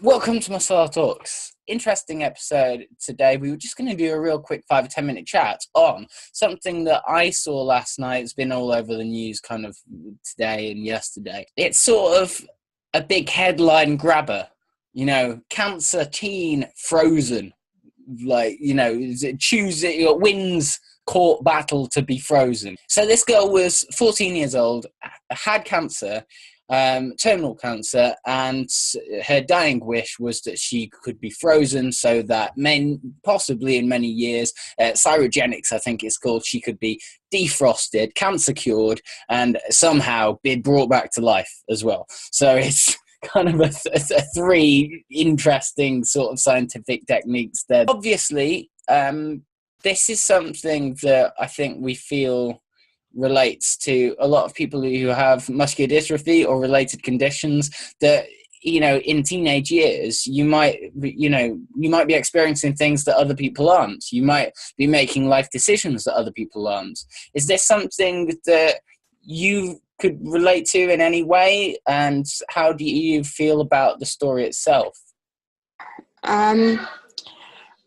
Welcome to my Solar Talks. Interesting episode today. We were just going to do a real quick 5 or 10 minute chat on something that I saw last night. It's been all over the news kind of today and yesterday. It's sort of a big headline grabber, cancer teen frozen. Wins court battle to be frozen. So this girl was 14 years old, had cancer, terminal cancer, and her dying wish was that she could be frozen so that possibly in many years, cryogenics I think it's called, she could be defrosted, cancer cured, and somehow be brought back to life as well. So it's kind of a three interesting sort of scientific techniques there. Obviously, this is something that I think we feel relates to a lot of people who have muscular dystrophy or related conditions that, in teenage years, you might be experiencing things that other people aren't. You might be making life decisions that other people aren't. Is this something that you could relate to in any way? And how do you feel about the story itself?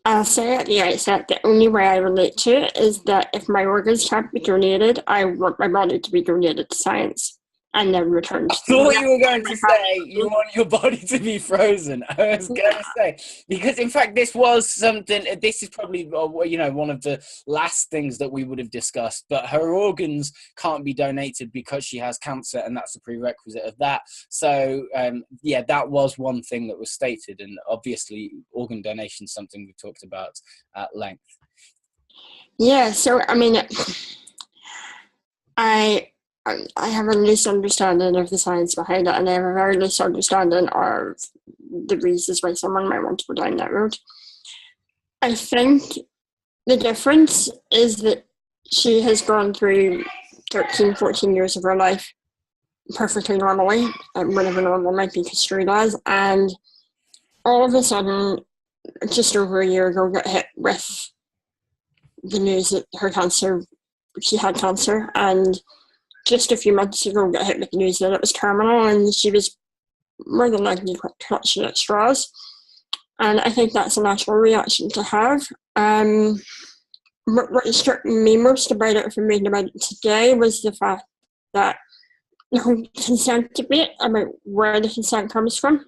I'll say at the outset, the only way I relate to it is that if my organs can't be donated, I want my body to be donated to science and then returned. I thought you were going to say you want your body to be frozen. I was going to say, because in fact this is probably, one of the last things that we would have discussed, but her organs can't be donated because she has cancer, and that's the prerequisite of that. So, that was one thing that was stated, and obviously organ donation is something we talked about at length. Yeah, so, I have a loose understanding of the science behind it, and I have a very loose understanding of the reasons why someone might want to go down that road. I think the difference is that she has gone through 13, 14 years of her life perfectly normally, whatever normal might be construed as, and all of a sudden, just over a year ago, got hit with the news that she had cancer, and just a few months ago got hit with the news that it was terminal, and she was more than likely clutching at straws. And I think that's a natural reaction to have. What struck me most about it from reading about it today was the fact that the whole consent debate about where the consent comes from.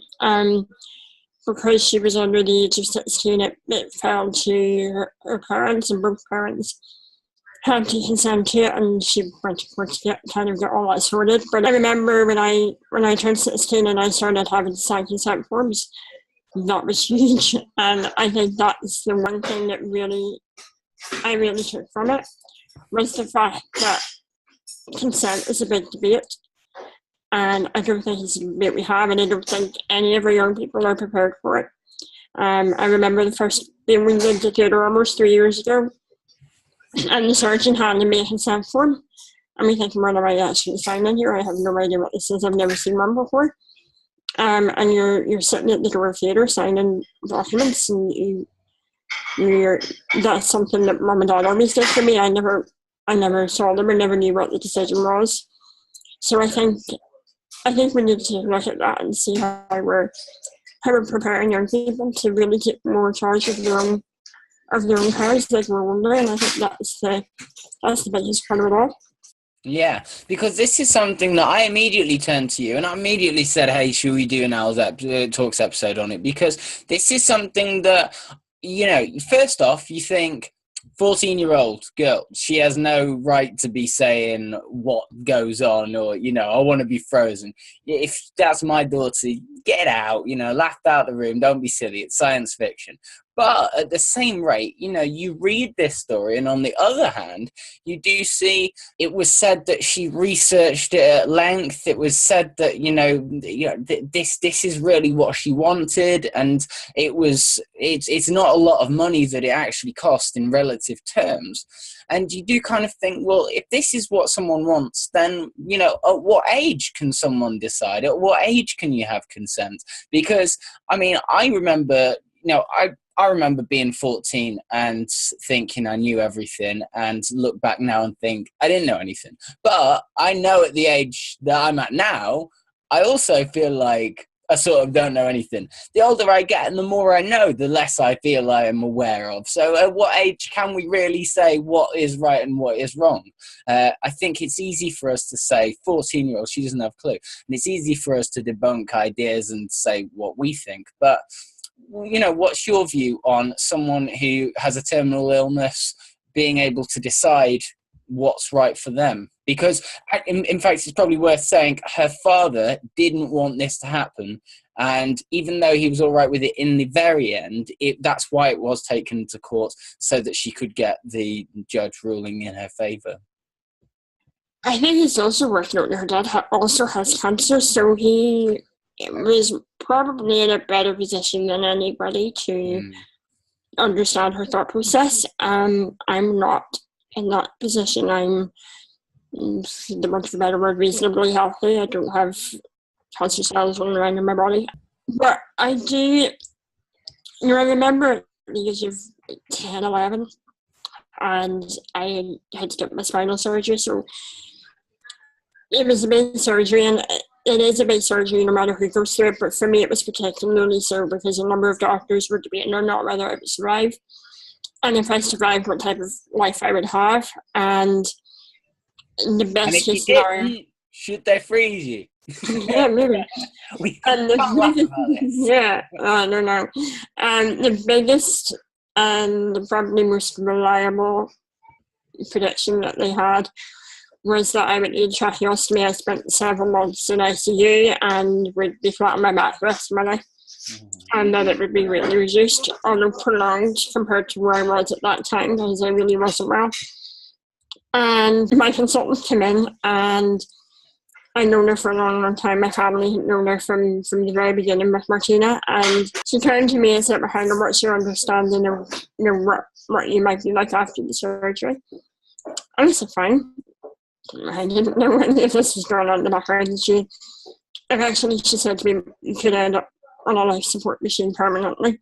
Because she was under the age of 16, it fell to her parents, and both parents had to consent to it, and she went to court to get all that sorted. But I remember when I turned 16 and I started having to sign consent forms, that was huge. And I think that's the one thing that I really took from it, was the fact that consent is a big debate. And I don't think it's a debate we have, and I don't think any of our young people are prepared for it. I remember the first being we lived at theatre almost 3 years ago, and the surgeon handed me a consent form. And we thinking, what am I actually signing here? I have no idea what this is. I've never seen one before. And you're sitting at the door of theatre signing documents, and that's something that Mum and Dad always did for me. I never saw them, or never knew what the decision was. So I think we need to look at that and see how we're preparing young people to really take more charge of their own cars as we're older, and I think that's the biggest part of it all. Yeah, because this is something that I immediately turned to you, and I immediately said, hey, should we do an Al's Talks episode on it? Because this is something that, first off, you think, 14-year-old girl, she has no right to be saying what goes on, or I want to be frozen. If that's my daughter, get out, laugh out the room, don't be silly, it's science fiction. But at the same rate, you read this story, and on the other hand, you do see it was said that she researched it at length. It was said that, this is really what she wanted, and it's not a lot of money that it actually cost in relative terms. And you do kind of think, well, if this is what someone wants, then, at what age can someone decide? At what age can you have consent? Because, I remember, I remember being 14 and thinking I knew everything, and look back now and think I didn't know anything. But I know at the age that I'm at now, I also feel like I sort of don't know anything. The older I get and the more I know, the less I feel I am aware of. So at what age can we really say what is right and what is wrong? I think it's easy for us to say 14-year-old, she doesn't have a clue. And it's easy for us to debunk ideas and say what we think. But, what's your view on someone who has a terminal illness being able to decide what's right for them? Because in fact, it's probably worth saying her father didn't want this to happen, and even though he was all right with it in the very end, that's why it was taken to court, so that she could get the judge ruling in her favor. I think it's also worth noting her dad also has cancer, so he was probably in a better position than anybody to understand her thought process. I'm not in that position. I'm, the want of a better word, reasonably healthy. I don't have cancer cells running around in my body. But I do, I remember at the age of 10, 11, and I had to get my spinal surgery, so it was a big surgery, and it is a big surgery no matter who goes through it, but for me it was particularly so because a number of doctors were debating on not whether I would survive, and if I survived, what type of life I would have. And the best case scenario, should they freeze you? Yeah, maybe. We can't laugh about this. Yeah, I don't know. And the biggest and probably most reliable prediction that they had was that I would need tracheostomy. I spent several months in ICU and would be flat on my back the rest of my life. And that it would be really reduced, although prolonged compared to where I was at that time, because I really wasn't well. And my consultant came in, and I'd known her for a long, long time. My family had known her from the very beginning with Martina, and she turned to me and said, "Michaela, what's your understanding of what you might be like after the surgery?" I said, "Fine." I didn't know any of this was going on in the background, and she said to me, "You could end up on a life support machine permanently."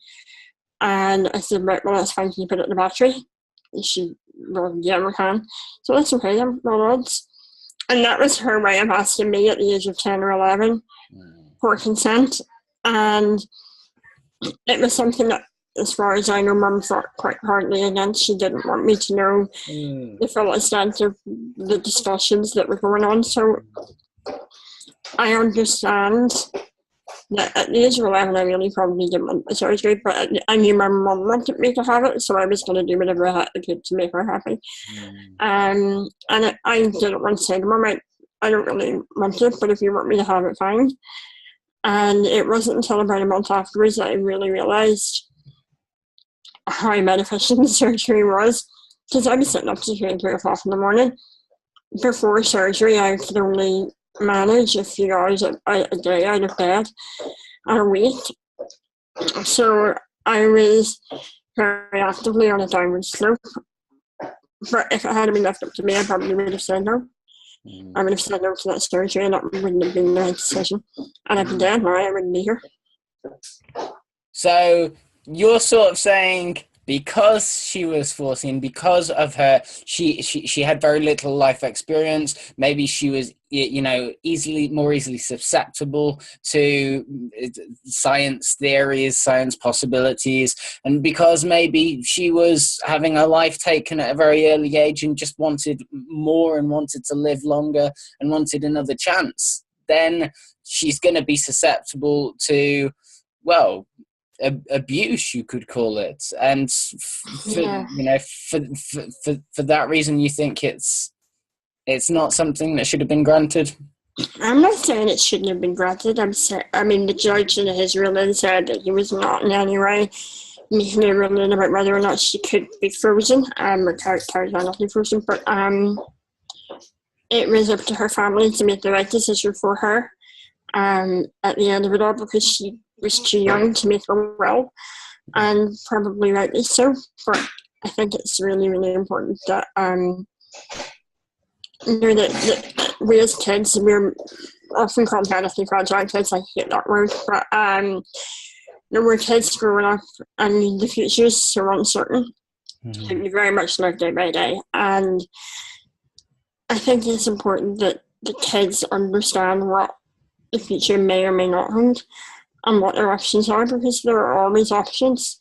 And I said, "Right, well, that's fine. Can you put it in the battery?" And she, "Well, yeah, we can." So that's okay then, no odds. And that was her way of asking me at the age of 10 or 11 for consent. And it was something that, as far as I know, Mum thought quite hardly against. She didn't want me to know the full extent of the discussions that were going on. So I understand that at the age of 11, I really probably didn't want the surgery, but I knew my mum wanted me to have it, so I was going to do whatever I had to do to make her happy. And I didn't want to say to Mum, I don't really want it, but if you want me to have it, fine. And it wasn't until about a month afterwards that I really realised how beneficial the surgery was, because I was sitting up to 3 o'clock in the morning. Before surgery, I could only manage a few hours a day out of bed and a week. So I was very actively on a downward slope. But if it had been left up to me, I probably would have said no. I would have said no to that surgery, and that wouldn't have been the right decision. And I'd be dead now, I wouldn't be here. So you're sort of saying, because she was 14, because of her, she had very little life experience. Maybe she was, more easily susceptible to science theories, science possibilities, and because maybe she was having her life taken at a very early age and just wanted more and wanted to live longer and wanted another chance, then she's going to be susceptible to, well, abuse, you could call it. And for that reason, you think it's not something that should have been granted? I'm not saying it shouldn't have been granted. The judge in his ruling said that he was not in any way making a ruling about whether or not she could be frozen, or carried on nothing frozen, but it was up to her family to make the right decision for her at the end of it all, because she was too young to make a will, and probably rightly so. But I think it's really, really important that that we as kids, we're often called genetically fragile kids. I hate that word, but we're kids growing up, and the future is so uncertain. We very much live day by day, and I think it's important that the kids understand what the future may or may not hold. and what their options are, because there are always options.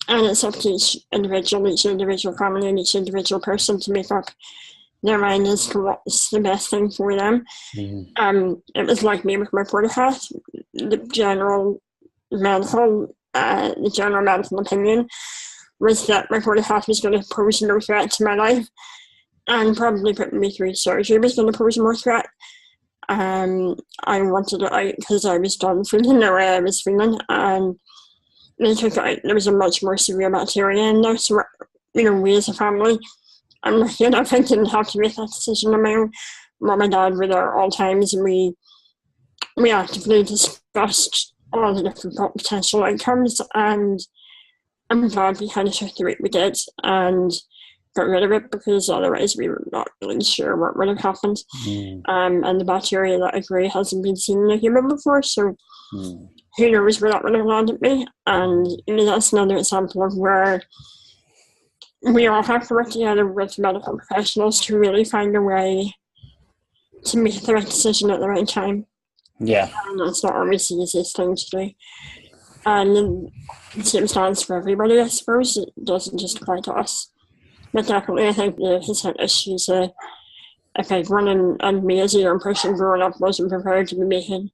And it's up to each individual family, and each individual person to make up their mind as to what's the best thing for them. It was like me with my portahat. The general medical opinion was that my portahat was going to pose no threat to my life, and probably putting me through surgery was going to pose more threat. I wanted it out because I was done feeling the way I was feeling, and they took it out. There was a much more severe bacteria in there, so we as a family, I'm lucky enough I didn't have to make that decision on my own. Mum and Dad were there at all times, and we actively discussed all the different potential outcomes, and I'm glad we kind of took the route we did and got rid of it, because otherwise we were not really sure what would have happened. And the bacteria, that I agree, hasn't been seen in a human before, so who knows where that would have landed me. And that's another example of where we all have to work together with medical professionals to really find a way to make the right decision at the right time. Yeah. And that's not always the easiest thing to do. And the same stands for everybody, I suppose. It doesn't just apply to us. But definitely, I think the consent issue is a big one, and me as a young person growing up wasn't prepared to be making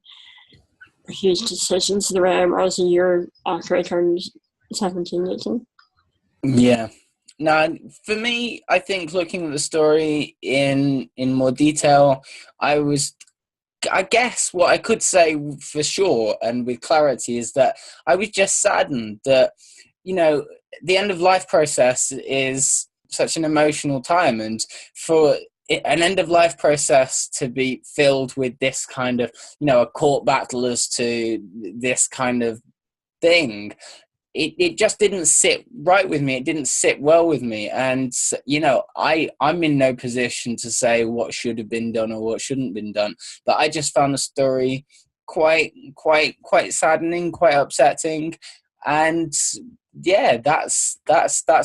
huge decisions the way I was a year after I turned 17, 18. Yeah. Now, for me, I think looking at the story in more detail, I guess what I could say for sure and with clarity is that I was just saddened that, the end of life process is such an emotional time, and for an end of life process to be filled with this kind of, a court battle as to this kind of thing, it just didn't sit right with me. It didn't sit well with me. And, I'm in no position to say what should have been done or what shouldn't have been done. But I just found the story quite saddening, quite upsetting. And yeah, that's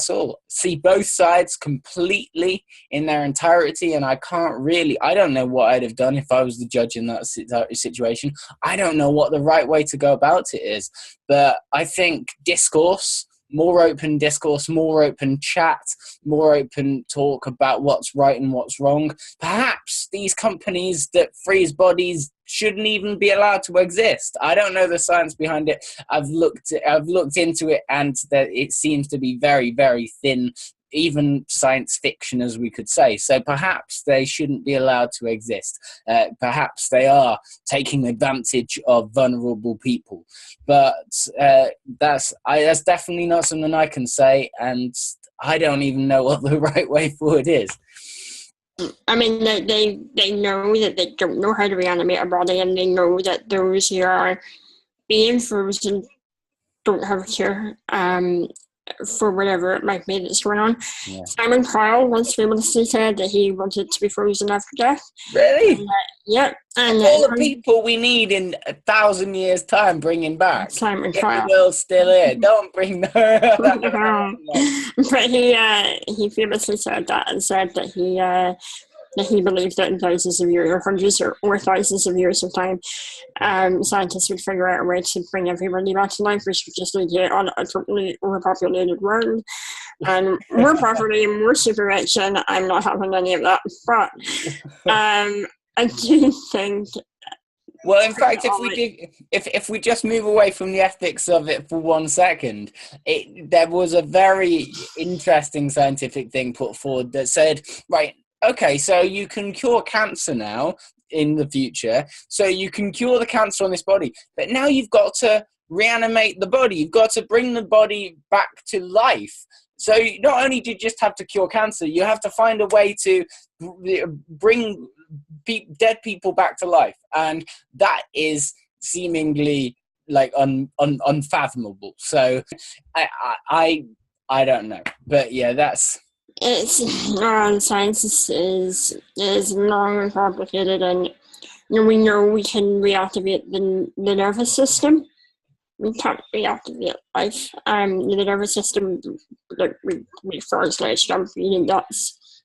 all. See both sides completely in their entirety, and I don't know what I'd have done if I was the judge in that situation. I don't know what the right way to go about it is, but I think more open discourse, more open chat, more open talk about what's right and what's wrong. Perhaps these companies that freeze bodies shouldn't even be allowed to exist. I don't know the science behind it. I've looked into it, and that it seems to be very, very thin, even science fiction, as we could say. So perhaps they shouldn't be allowed to exist. Perhaps they are taking advantage of vulnerable people. But that's definitely not something I can say, and I don't even know what the right way forward is. I mean, they know that they don't know how to reanimate a body, and they know that those who are being frozen don't have a cure for whatever it might be that's going on. Yeah. Simon Cowell once famously said that he wanted to be frozen after death. Really? And, yeah. And all the people we need in 1,000 years' time bringing back. Simon Cowell. The world's still here. Don't bring But he famously said that, and said that he believed that in thousands of years, or hundreds or thousands of years of time, scientists would figure out a way to bring everybody back to life, which would just lead you on a totally overpopulated world, and more property and more super rich, and I'm not having any of that. But I do think. Well, in fact, if we just move away from the ethics of it for 1 second, there was a very interesting scientific thing put forward that said, right, okay, so you can cure cancer now in the future, so you can cure the cancer on this body, but now you've got to reanimate the body. You've got to bring the body back to life. So not only do you just have to cure cancer, you have to find a way to bring dead people back to life, and that is seemingly like unfathomable. So I don't know, but yeah, that's. Science is long and complicated, and we know we can reactivate the nervous system. We can't reactivate life. The nervous system, like we first like jump reading, that's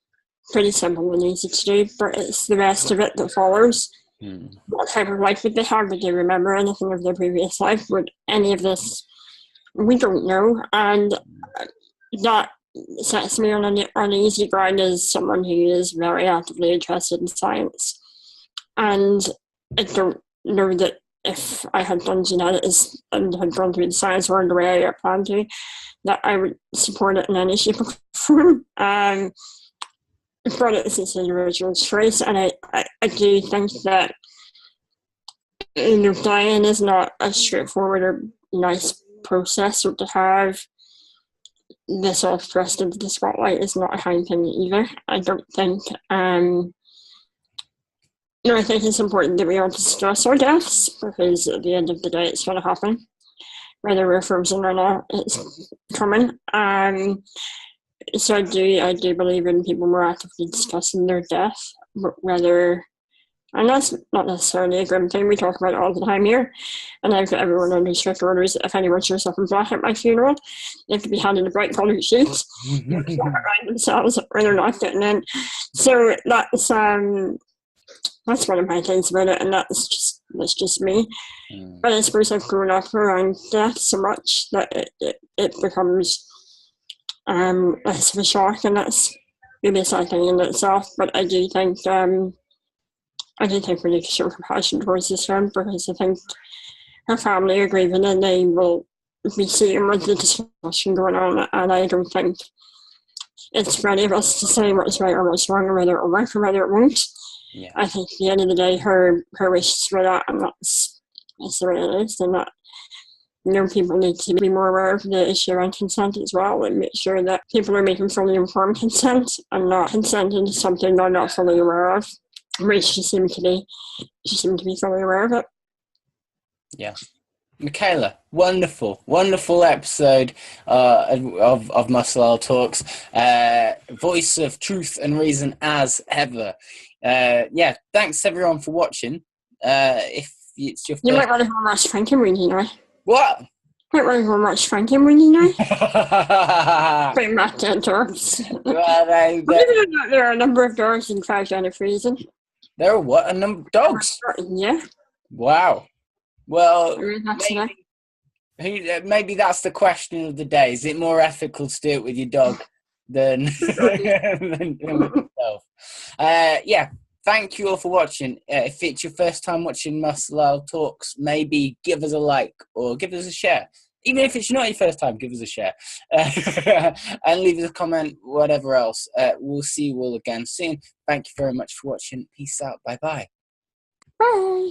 pretty simple and easy to do, but it's the rest of it that follows. Hmm. What type of life would they have? Would they remember anything of their previous life? Would any of this? We don't know, and that sets me on an uneasy ground as someone who is very actively interested in science. And I don't know that if I had done genetics and had gone through the science world the way I planned to, that I would support it in any shape or form. But it's an individual choice, and I do think that dying is not a straightforward or nice process. So to have this all thrust into the spotlight is not a kind thing either. I don't think. I think it's important that we all discuss our deaths, because at the end of the day, it's going to happen. Whether we're frozen or not, it's coming. So I do believe in people more actively discussing their death, whether, and that's not necessarily a grim thing. We talk about it all the time here, and I've got everyone under strict orders. If anyone shows up in black at my funeral, they have to be handed a bright coloured sheet around themselves, or they're not getting in. So that's one of my things about it, and that's just me. But I suppose I've grown up around death so much that it becomes less of a shock, and that's maybe a sad thing in itself. But I do think we need to show compassion towards this friend, because I think her family are grieving and they will be seeing with the discussion going on, and I don't think it's for any of us to say what's right or what's wrong, or whether it will work or whether it won't. Yeah. I think at the end of the day, her wishes were that, and that's the way it is, and that people need to be more aware of the issue around consent as well, and make sure that people are making fully informed consent and not consenting to something they're not fully aware of. Which she seemed to be fully aware of it. Yeah. Michaela, wonderful episode of Muscle Oil Talks. Voice of truth and reason as ever. Thanks everyone for watching. If it's your first... You might want to go watch Frankenweenie now. What? Might want to go watch Frankenweenie now. Bring back dead dogs. Well, there are a number of dogs in Five Nights at Freezing. There are what? A number of dogs? Yeah. Wow. Well, maybe that's the question of the day. Is it more ethical to do it with your dog than with yourself? Thank you all for watching. If it's your first time watching Muscle Oil Talks, maybe give us a like or give us a share. Even if it's not your first time, give us a share. And leave us a comment, whatever else. We'll see you all again soon. Thank you very much for watching. Peace out. Bye-bye. Bye.